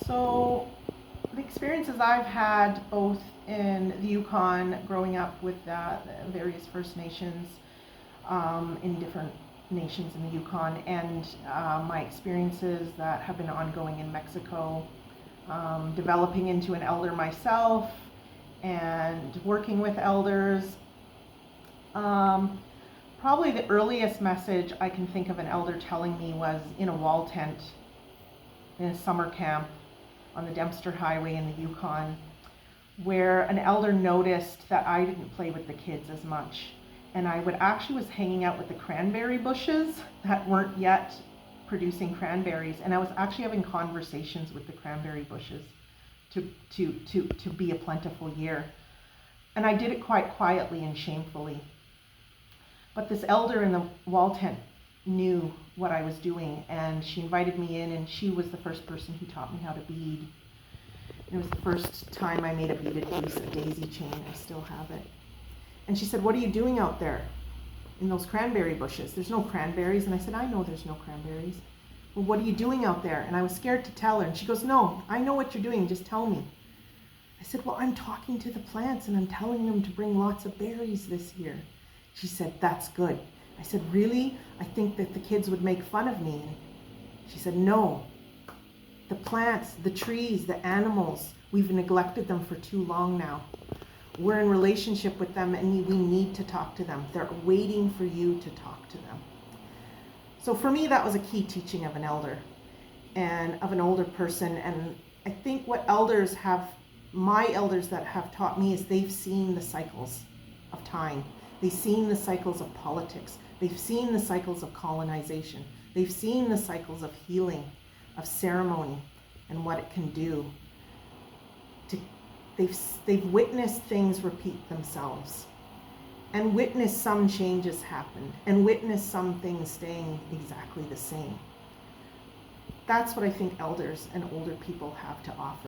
So the experiences I've had both in the Yukon, growing up with various First Nations in different nations in the Yukon, and my experiences that have been ongoing in Mexico, developing into an elder myself and working with elders. Probably the earliest message I can think of an elder telling me was in a wall tent in a summer camp on the Dempster Highway in the Yukon, where an elder noticed that I didn't play with the kids as much. And I was hanging out with the cranberry bushes that weren't yet producing cranberries. And I was actually having conversations with the cranberry bushes to be a plentiful year. And I did it quite quietly and shamefully. But this elder in the wall tent knew what I was doing, and she invited me in, and she was the first person who taught me how to bead. It was the first time I made a beaded piece, a daisy chain. I still have it. And she said, "What are you doing out there in those cranberry bushes? There's no cranberries." And I said, "I know there's no cranberries." "Well, what are you doing out there?" And I was scared to tell her. And she goes, "No, I know what you're doing. Just tell me." I said, "Well, I'm talking to the plants and I'm telling them to bring lots of berries this year." She said, "That's good." I said, "Really? I think that the kids would make fun of me." She said, "No. The plants, the trees, the animals, we've neglected them for too long now. We're in relationship with them and we need to talk to them. They're waiting for you to talk to them." So for me, that was a key teaching of an elder and of an older person. And I think what my elders that have taught me is they've seen the cycles of time. They've seen the cycles of politics. They've seen the cycles of colonization. They've seen the cycles of healing, of ceremony, and what it can do. They've witnessed things repeat themselves, and witnessed some changes happen, and witnessed some things staying exactly the same. That's what I think elders and older people have to offer.